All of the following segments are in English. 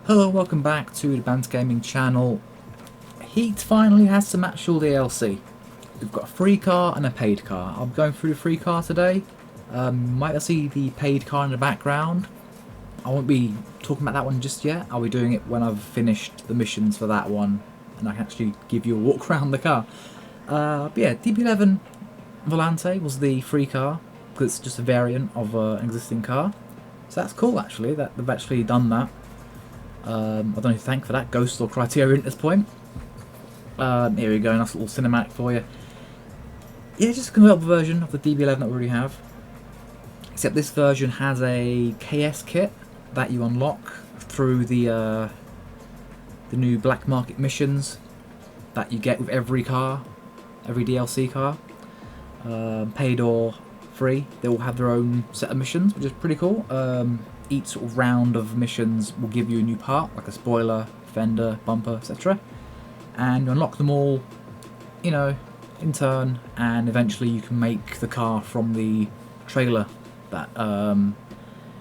Hello, welcome back to the BanterGamingChannel. Heat finally has some actual DLC. We've got a free car and a paid car. I'm going through the free car today. Might see the paid car in the background. I won't be talking about that one just yet. I'll be doing it when I've finished the missions for that one and I can actually give you a walk around the car. But yeah, DB11 Volante was the free car because it's just a variant of an existing car. So that's cool actually that they've actually done that. I don't know who to thank for that, Ghost or Criterion at this point. Here we go, nice little cinematic for you. Yeah, just a convertible version of the DB11 that we already have. Except this version has a KS kit that you unlock through the new black market missions that you get with every car, every DLC car. Paid or free, they all have their own set of missions, which is pretty cool. Each sort of round of missions will give you a new part, like a spoiler, fender, bumper, etc. And you unlock them all, you know, in turn, and eventually you can make the car from the trailer that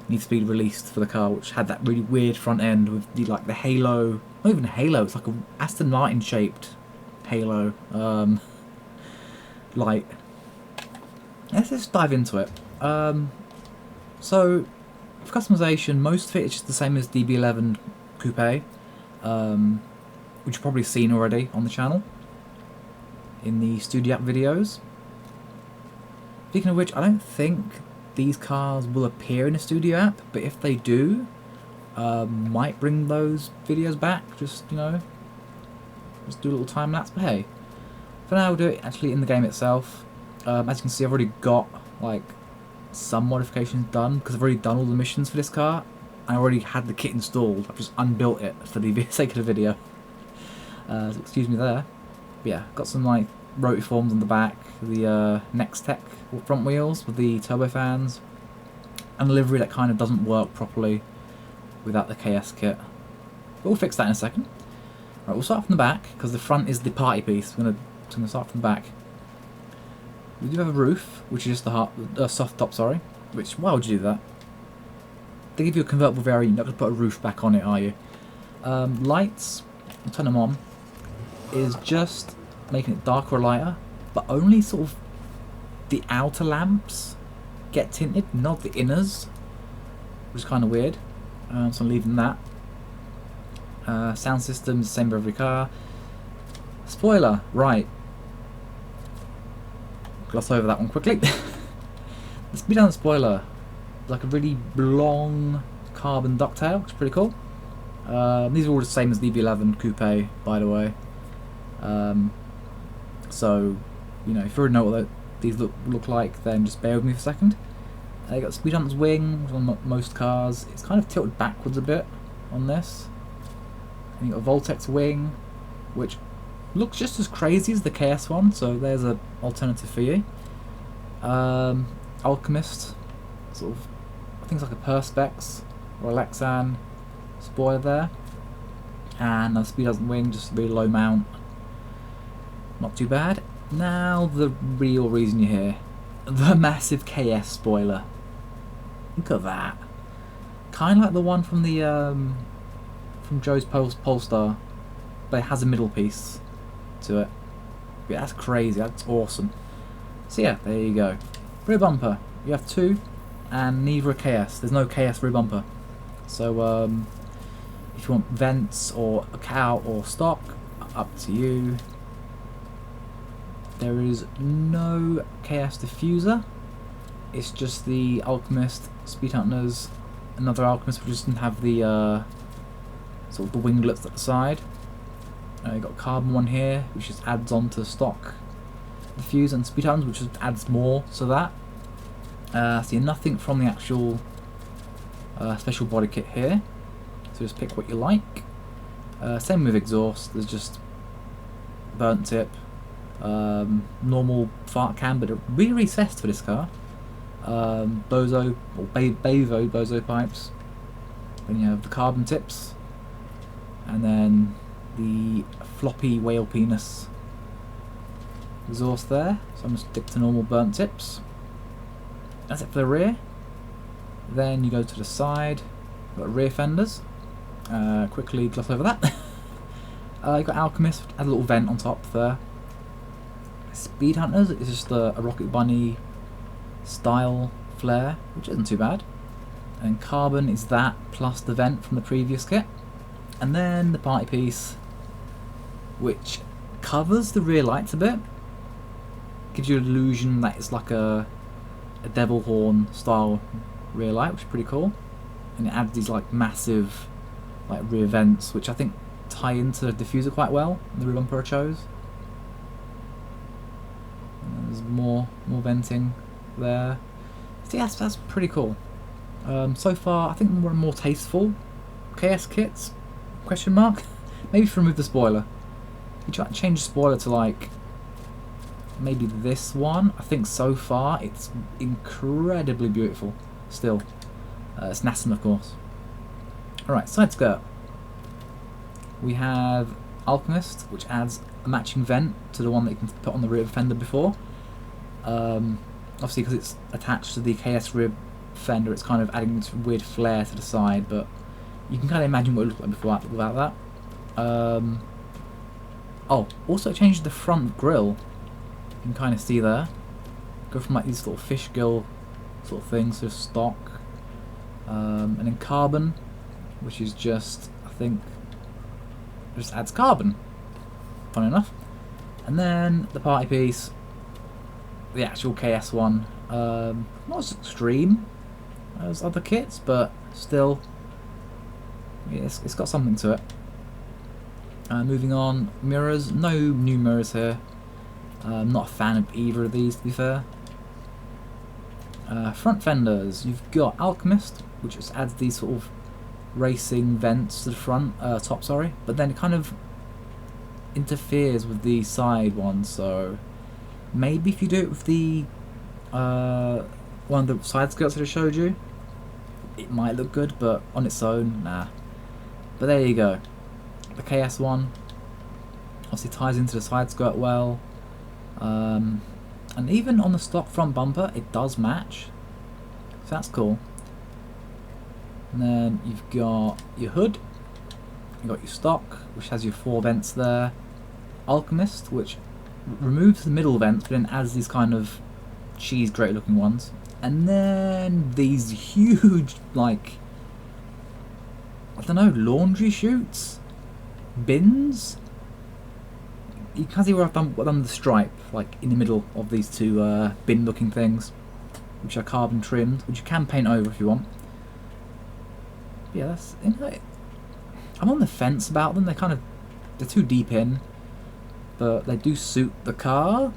needs to be released for the car, which had that really weird front end with the halo, not even a halo, it's like a Aston Martin shaped halo light. Let's just dive into it. So for customization, most of it is just the same as DB11 Coupe, which you've probably seen already on the channel in the Studio App videos. Speaking of which, I don't think these cars will appear in the Studio App, but if they do, might bring those videos back, just, you know, just do a little time lapse. But hey, for now we'll do it actually in the game itself. As you can see, I've already got like some modifications done because I've already done all the missions for this car. I already had the kit installed. I've just unbuilt it for the sake of the video. So excuse me there. But yeah, got some like rotiforms on the back, the Next-Tech front wheels with the turbofans, and a livery that kind of doesn't work properly without the KS kit. But we'll fix that in a second. Right, we'll start from the back because the front is the party piece. I'm gonna start from the back. We do have a roof, which is just the soft top, sorry. Which, why would you do that? They give you a convertible variant, you're not going to put a roof back on it, are you? Lights, I'll turn them on, is just making it darker or lighter, but only sort of the outer lamps get tinted, not the inners, which is kind of weird. So I'm leaving that. Sound system is the same for every car. Spoiler, right. Gloss over that one quickly. The speed down spoiler is like a really long carbon ducktail, which is pretty cool. These are all the same as the DB11 Coupe, by the way. So, you know, if you already know what these look like, then just bear with me for a second. You got speed hunt's wing on most cars. It's kind of tilted backwards a bit on this. And you got a Voltex wing, which looks just as crazy as the KS one, so there's an alternative for you. Alchemist, sort of, I think it's like a Perspex or a Lexan spoiler there. And the speed doesn't wing, just really low mount. Not too bad. Now the real reason you're here. The massive KS spoiler. Look at that. Kind of like the one from the from Joe's Polestar, but it has a middle piece to it. Yeah, that's crazy, that's awesome. So yeah, there you go. Rear bumper, you have two, and neither a KS. There's no KS rear bumper. So if you want vents or a cow or stock, up to you. There is no KS diffuser. It's just the Alchemist, Speed Hunters, another Alchemist which doesn't have the sort of the winglets at the side. You've got a carbon one here, which just adds on to stock diffuse, and speed hunters, which just adds more to that. See, nothing from the actual special body kit here, so just pick what you like. Same with exhaust, there's just burnt tip, normal fart cam, but really recessed for this car. Bozo, or Bevo Bozo pipes. Then you have the carbon tips, and then the floppy whale penis exhaust there, so I'm going to stick to normal burnt tips. That's it for the rear. Then you go to the side, got rear fenders, Quickly gloss over that. You've got Alchemist, add a little vent on top there. Speed Hunters is just a Rocket Bunny style flare, which isn't too bad. And Carbon is that plus the vent from the previous kit. And then the party piece, which covers the rear lights a bit, gives you an illusion that it's like a devil horn style rear light, which is pretty cool. And it adds these like massive like rear vents, which I think tie into the diffuser quite well, the rear bumper I chose. And there's more venting there. So yeah, that's pretty cool. So far, I think one of the more tasteful KS kits, question mark. Maybe if you remove the spoiler. You try to change the spoiler to like maybe this one. I think so far it's incredibly beautiful still. It's NASM, of course. Alright, side skirt. We have Alchemist, which adds a matching vent to the one that you can put on the rear fender before. Obviously, because it's attached to the KS rear fender, it's kind of adding this weird flare to the side, but you can kind of imagine what it looked like before without that. Oh, also it changed the front grille. You can kind of see there. Go from like these sort of fish gill sort of things to stock. And then Carbon, which is just, I think, just adds carbon. Fun enough. And then the party piece, the actual KS one, not as extreme as other kits, but still, yeah, it's got something to it. Moving on, mirrors. No new mirrors here. I'm not a fan of either of these, to be fair. Front fenders. You've got Alchemist, which just adds these sort of racing vents to the front, top, sorry, but then it kind of interferes with the side ones, so maybe if you do it with the one of the side skirts that I showed you, it might look good, but on its own, nah. But there you go. The KS one obviously ties into the side skirt well, and even on the stock front bumper it does match, so that's cool. And then you've got your hood, you've got your stock, which has your 4 vents there. Alchemist, which removes the middle vents but then adds these kind of cheese grate looking ones. And then these huge, like, I don't know, laundry chutes? Bins? You can see where I've done the stripe, like in the middle of these two bin looking things, which are carbon trimmed, which you can paint over if you want. Yeah, that's, you know, I'm on the fence about them. They're too deep in, but they do suit the car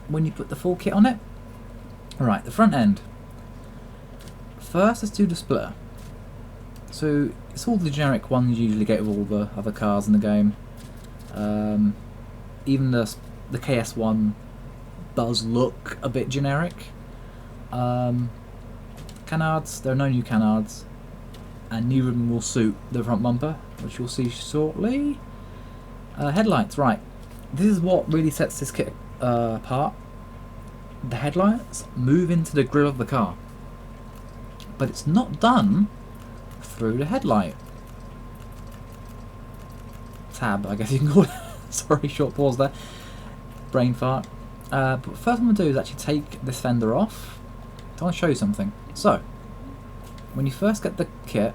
when you put the full kit on it. Alright, the front end. First, let's do the splitter. So it's all the generic ones you usually get with all the other cars in the game. Even the KS one does look a bit generic. Canards, there are no new canards, and neither of them will suit the front bumper, which you'll see shortly. Headlights, right. This is what really sets this kit apart. The headlights move into the grille of the car, but it's not done through the headlight tab, I guess you can call it. Sorry, short pause there. Brain fart. But first I'm going to do is actually take this fender off. I want to show you something. So, when you first get the kit,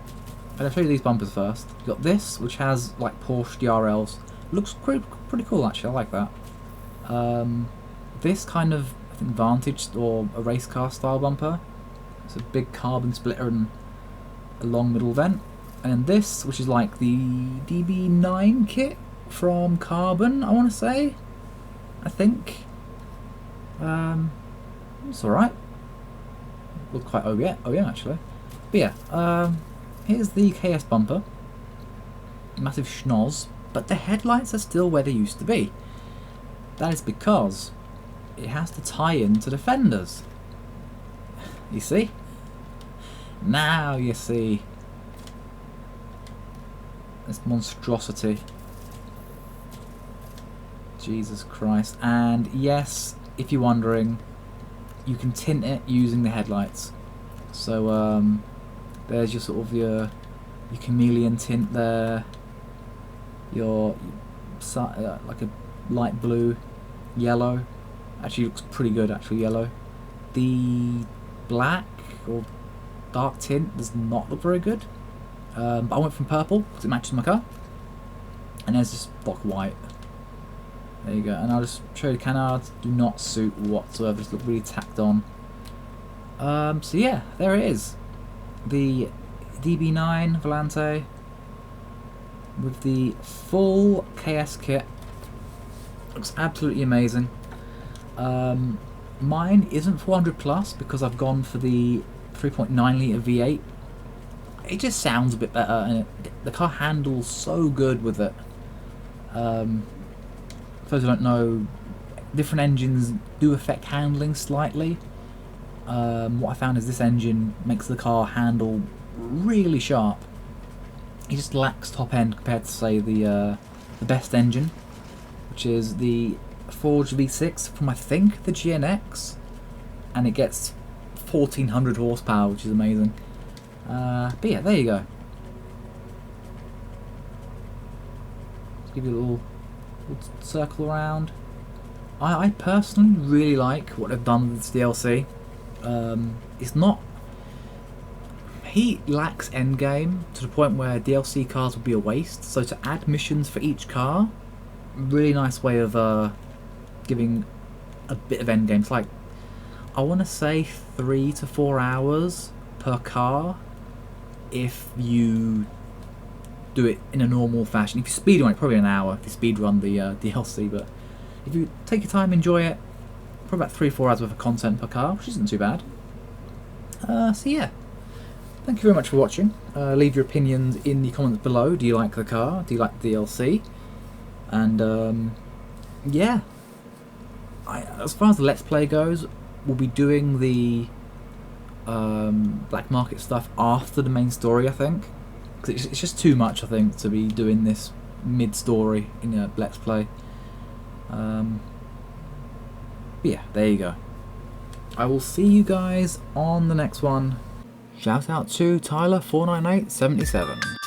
and I'll show you these bumpers first. You've got this, which has like Porsche DRLs. Looks pretty cool actually, I like that. This kind of, I think, Vantage or a race car style bumper. It's a big carbon splitter and a long middle vent. And then this, which is like the DB9 kit from Carbon, I want to say. I think. It's alright. Look quite OEM actually. But yeah, here's the KS bumper. Massive SCHNOZZ, but the headlights are still where they used to be. That is because it has to tie into the fenders. You see? Now you see this monstrosity. Jesus Christ. And yes, if you're wondering, you can tint it using the headlights. So there's your sort of your your chameleon tint there, your like a light blue, yellow. Actually looks pretty good, actually, yellow. The black or dark tint does not look very good. But I went from purple because it matches my car. And there's just stock white. There you go. And I'll just show you the canards. Do not suit whatsoever. Just look really tacked on. So yeah, there it is. The DB9 Volante with the full KS kit. Looks absolutely amazing. Mine isn't 400 plus because I've gone for the 3.9 litre V8. It just sounds a bit better, and the car handles so good with it. For those who don't know, different engines do affect handling slightly. What I found is this engine makes the car handle really sharp. It just lacks top end compared to, say, the best engine, which is the Forged V6 from, I think, the GNX, and it gets 1400 horsepower, which is amazing. But yeah, there you go. Let's give you a little circle around. I personally really like what they've done with this DLC. It's not... Heat lacks endgame to the point where DLC cars would be a waste, so to add missions for each car, really nice way of giving a bit of endgame. It's like, I want to say 3 to 4 hours per car if you do it in a normal fashion. If you speed run it, probably an hour if you speed run the DLC, but if you take your time, enjoy it, probably about 3 or 4 hours worth of content per car, which isn't too bad. So yeah, thank you very much for watching. Leave your opinions in the comments below. Do you like the car? Do you like the DLC? And yeah, as far as the Let's Play goes, we'll be doing the black market stuff after the main story, I think, because it's just too much, I think, to be doing this mid-story in a Let's Play. Yeah, there you go. I will see you guys on the next one. Shout out to Tyler49877.